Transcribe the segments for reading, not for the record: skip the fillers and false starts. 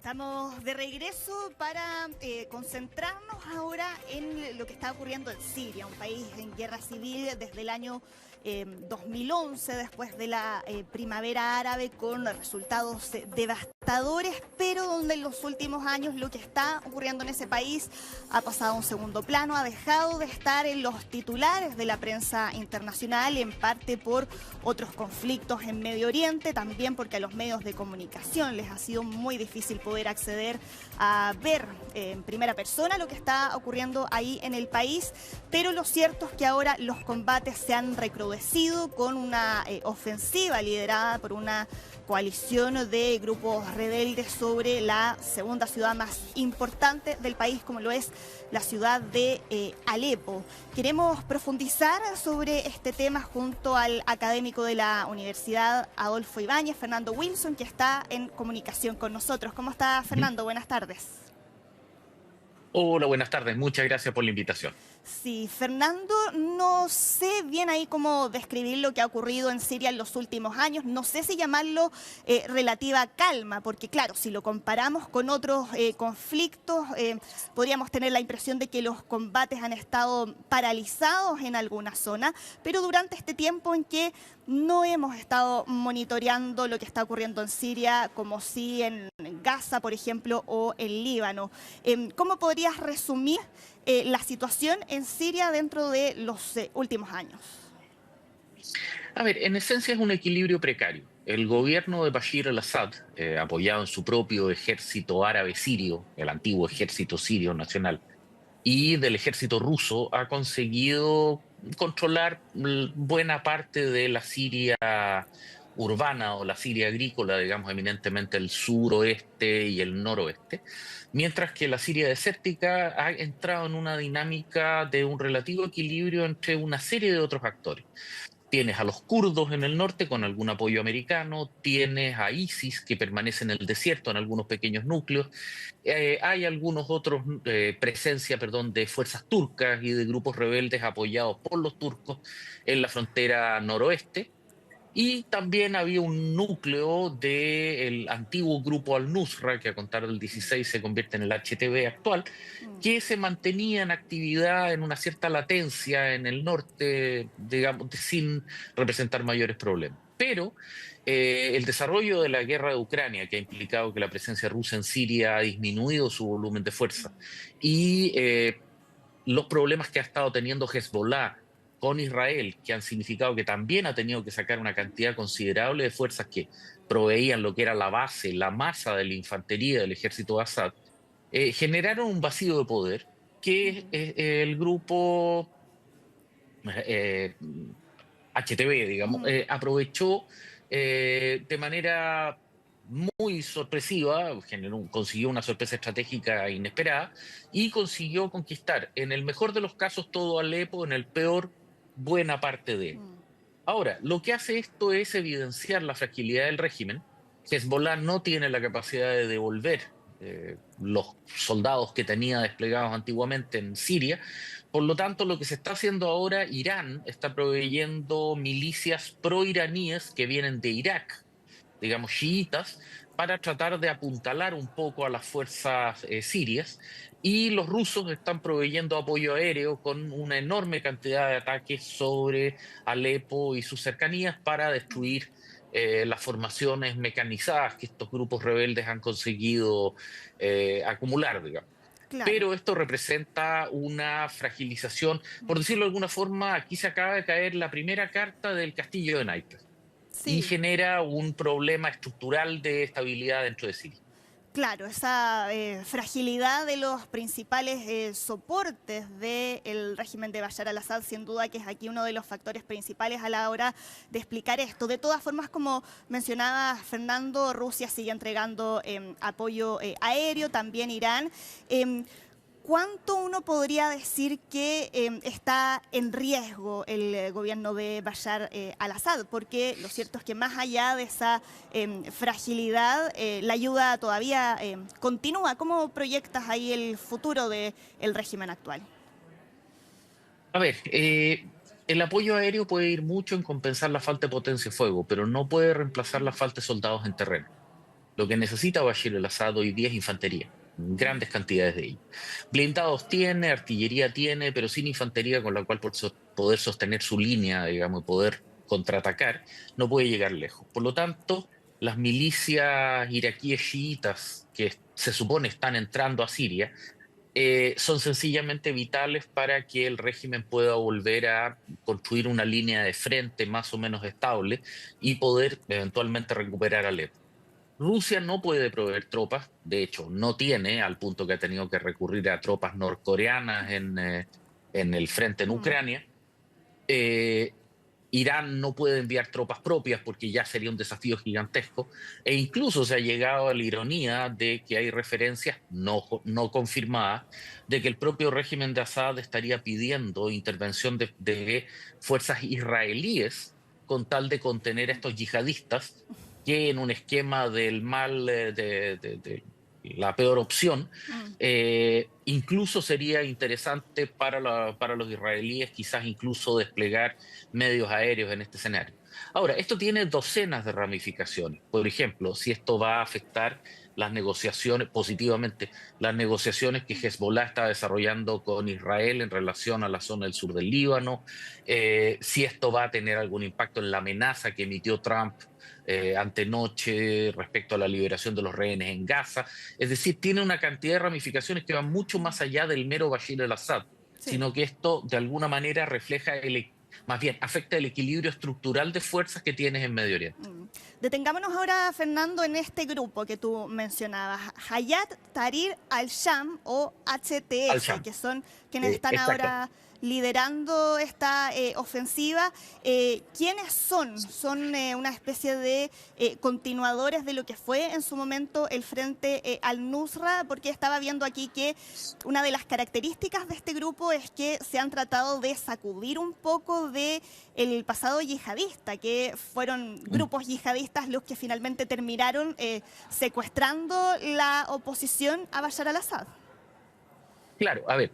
Estamos de regreso para concentrarnos ahora en lo que está ocurriendo en Siria, un país en guerra civil desde el año 2011, después de la primavera árabe, con resultados devastadores, pero donde en los últimos años lo que está ocurriendo en ese país ha pasado a un segundo plano, ha dejado de estar en los titulares de la prensa internacional, en parte por otros conflictos en Medio Oriente, también porque a los medios de comunicación les ha sido muy difícil poder acceder a ver en primera persona lo que está ocurriendo ahí en el país, pero lo cierto es que ahora los combates se han recrudecido con una ofensiva liderada por una coalición de grupos rebeldes sobre la segunda ciudad más importante del país, como lo es la ciudad de Alepo. Queremos profundizar sobre este tema junto al académico de la Universidad Adolfo Ibáñez, Fernando Wilson, que está en comunicación con nosotros. ¿Cómo está, Fernando? Buenas tardes. Hola, buenas tardes. Muchas gracias por la invitación. Sí, Fernando, no sé bien ahí cómo describir lo que ha ocurrido en Siria en los últimos años. No sé si llamarlo relativa calma, porque claro, si lo comparamos con otros conflictos, podríamos tener la impresión de que los combates han estado paralizados en alguna zona, pero durante este tiempo en que no hemos estado monitoreando lo que está ocurriendo en Siria, como sí en Gaza, por ejemplo, o en Líbano. ¿Cómo podrías resumir la situación en Siria dentro de los últimos años? A ver, en esencia es un equilibrio precario. El gobierno de Bashir al-Assad, apoyado en su propio ejército árabe sirio, el antiguo ejército sirio nacional, y del ejército ruso, ha conseguido controlar buena parte de la Siria urbana o la Siria agrícola, digamos, eminentemente el suroeste y el noroeste, mientras que la Siria desértica ha entrado en una dinámica de un relativo equilibrio entre una serie de otros actores. Tienes a los kurdos en el norte con algún apoyo americano, tienes a ISIS que permanece en el desierto en algunos pequeños núcleos, hay algunos otros presencia, perdón, de fuerzas turcas y de grupos rebeldes apoyados por los turcos en la frontera noroeste. Y también había un núcleo del antiguo grupo Al-Nusra, que a contar del 16 se convierte en el HTB actual, Mm. que se mantenía en actividad en una cierta latencia en el norte, digamos, sin representar mayores problemas. Pero el desarrollo de la guerra de Ucrania, que ha implicado que la presencia rusa en Siria ha disminuido su volumen de fuerza, y los problemas que ha estado teniendo Hezbollah con Israel, que han significado que también ha tenido que sacar una cantidad considerable de fuerzas que proveían lo que era la base, la masa de la infantería del ejército de Assad, generaron un vacío de poder que Ujú. el grupo eh, HTB, digamos, Ujú. aprovechó de manera muy sorpresiva, consiguió una sorpresa estratégica inesperada y consiguió conquistar, en el mejor de los casos, todo Alepo, en el peor, buena parte de él. Mm. Ahora, lo que hace esto es evidenciar la fragilidad del régimen. Hezbollah no tiene la capacidad de devolver los soldados que tenía desplegados antiguamente en Siria. Por lo tanto, lo que se está haciendo ahora, Irán está proveyendo milicias pro-iraníes que vienen de Irak, digamos, chiitas, para tratar de apuntalar un poco a las fuerzas sirias. Y los rusos están proveyendo apoyo aéreo con una enorme cantidad de ataques sobre Alepo y sus cercanías para Mm. destruir las formaciones mecanizadas que estos grupos rebeldes han conseguido acumular, digamos. Claro. Pero esto representa una fragilización, por decirlo de alguna forma, aquí se acaba de caer la primera carta del castillo de naipes y Sí. genera un problema estructural de estabilidad dentro de Siria. Claro, esa fragilidad de los principales soportes del régimen de Bashar al-Assad, sin duda que es aquí uno de los factores principales a la hora de explicar esto. De todas formas, como mencionaba Fernando, Rusia sigue entregando apoyo aéreo, también Irán. Em, ¿Cuánto uno podría decir que está en riesgo el gobierno de Bashar al-Assad? Porque lo cierto es que más allá de esa fragilidad, la ayuda todavía continúa. ¿Cómo proyectas ahí el futuro del régimen actual? A ver, el apoyo aéreo puede ir mucho en compensar la falta de potencia de fuego, pero no puede reemplazar la falta de soldados en terreno. Lo que necesita Bashir al-Assad hoy día es infantería, grandes cantidades de ella. Blindados tiene, artillería tiene, pero sin infantería con la cual poder sostener su línea, digamos, y poder contraatacar, no puede llegar lejos. Por lo tanto, las milicias iraquíes chiitas que se supone están entrando a Siria, son sencillamente vitales para que el régimen pueda volver a construir una línea de frente más o menos estable y poder eventualmente recuperar Alepo. Rusia no puede proveer tropas, de hecho no tiene, al punto que ha tenido que recurrir a tropas norcoreanas en el frente en Mm. Ucrania. Eh, Irán no puede enviar tropas propias porque ya sería un desafío gigantesco, e incluso se ha llegado a la ironía de que hay referencias no confirmadas de que el propio régimen de Assad estaría pidiendo intervención de fuerzas israelíes con tal de contener a estos yihadistas que en un esquema del mal, de la peor opción, Mm. incluso sería interesante para los israelíes quizás incluso desplegar medios aéreos en este escenario. Ahora, esto tiene docenas de ramificaciones. Por ejemplo, si esto va a afectar las negociaciones positivamente, las negociaciones que Hezbollah está desarrollando con Israel en relación a la zona del sur del Líbano, si esto va a tener algún impacto en la amenaza que emitió Trump antenoche respecto a la liberación de los rehenes en Gaza. Es decir, tiene una cantidad de ramificaciones que van mucho más allá del mero Bashir al-Assad, Sí. sino que esto de alguna manera refleja más bien afecta el equilibrio estructural de fuerzas que tienes en Medio Oriente. Mm. Detengámonos ahora, Fernando, en este grupo que tú mencionabas, Hayat Tahrir al-Sham o HTS, Al-Sham. que son quienes están Exacto. ahora liderando esta ofensiva. ¿Quiénes son? ¿Son una especie de continuadores de lo que fue en su momento el Frente al-Nusra? Porque estaba viendo aquí que una de las características de este grupo es que se han tratado de sacudir un poco de el pasado yihadista, que fueron grupos yihadistas los que finalmente terminaron secuestrando la oposición a Bashar al-Assad. Claro, a ver,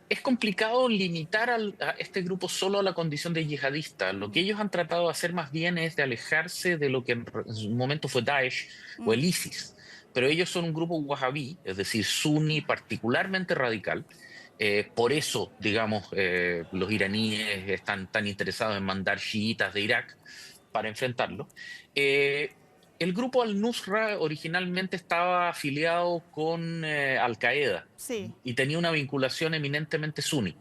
es complicado limitar a este grupo solo a la condición de yihadista. Lo que ellos han tratado de hacer más bien es de alejarse de lo que en su momento fue Daesh o Mm. el ISIS. Pero ellos son un grupo wahhabí, es decir, suní particularmente radical. Por eso, digamos, los iraníes están tan interesados en mandar chiitas de Irak para enfrentarlo. Eh, el grupo Al-Nusra originalmente estaba afiliado con Al-Qaeda Sí. y tenía una vinculación eminentemente suní.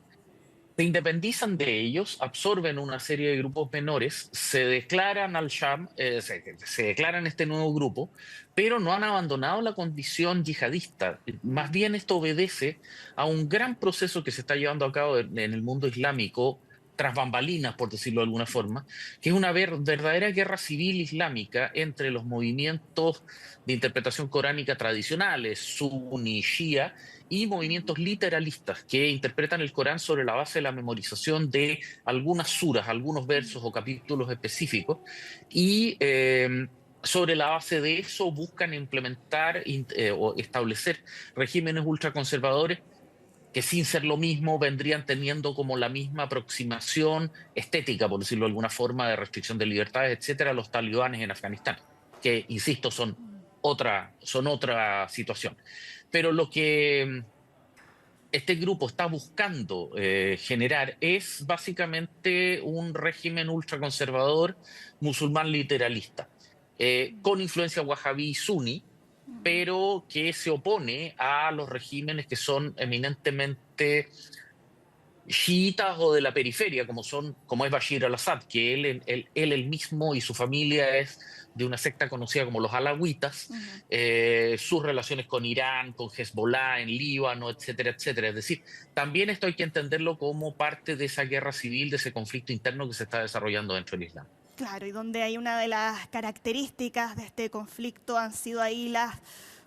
Se independizan de ellos, absorben una serie de grupos menores, se declaran al-Sham, se declaran este nuevo grupo, pero no han abandonado la condición yihadista. Más bien esto obedece a un gran proceso que se está llevando a cabo en el mundo islámico, tras bambalinas, por decirlo de alguna forma, que es una verdadera guerra civil islámica entre los movimientos de interpretación coránica tradicionales, suní, shia, y movimientos literalistas que interpretan el Corán sobre la base de la memorización de algunas suras, algunos versos o capítulos específicos, y sobre la base de eso buscan implementar o establecer regímenes ultraconservadores que sin ser lo mismo vendrían teniendo como la misma aproximación estética, por decirlo de alguna forma, de restricción de libertades, etcétera, a los talibanes en Afganistán, que, insisto, son otra situación. Pero lo que este grupo está buscando generar es básicamente un régimen ultraconservador musulmán literalista, con influencia wahhabí y suní, pero que se opone a los regímenes que son eminentemente chiitas o de la periferia, como es Bashir al-Assad, que él mismo y su familia es de una secta conocida como los alawitas, Ujú. sus relaciones con Irán, con Hezbollah en Líbano, etcétera, etcétera. Es decir, también esto hay que entenderlo como parte de esa guerra civil, de ese conflicto interno que se está desarrollando dentro del Islam. Claro, y donde hay una de las características de este conflicto han sido ahí las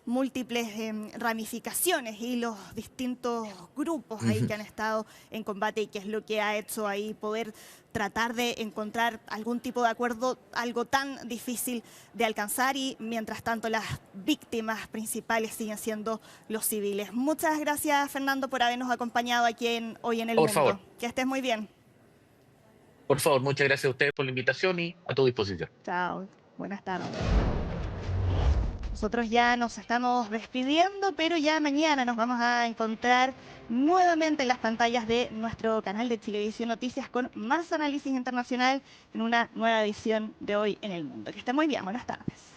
múltiples ramificaciones y los distintos grupos ahí que han estado en combate y que es lo que ha hecho ahí poder tratar de encontrar algún tipo de acuerdo, algo tan difícil de alcanzar y mientras tanto las víctimas principales siguen siendo los civiles. Muchas gracias, Fernando, por habernos acompañado aquí Hoy en el Por Mundo. favor, Que estés muy bien. por favor, muchas gracias a ustedes por la invitación y a tu disposición. Chao, buenas tardes. Nosotros ya nos estamos despidiendo, pero ya mañana nos vamos a encontrar nuevamente en las pantallas de nuestro canal de Chilevisión Noticias con más análisis internacional en una nueva edición de Hoy en el Mundo. Que esté muy bien, buenas tardes.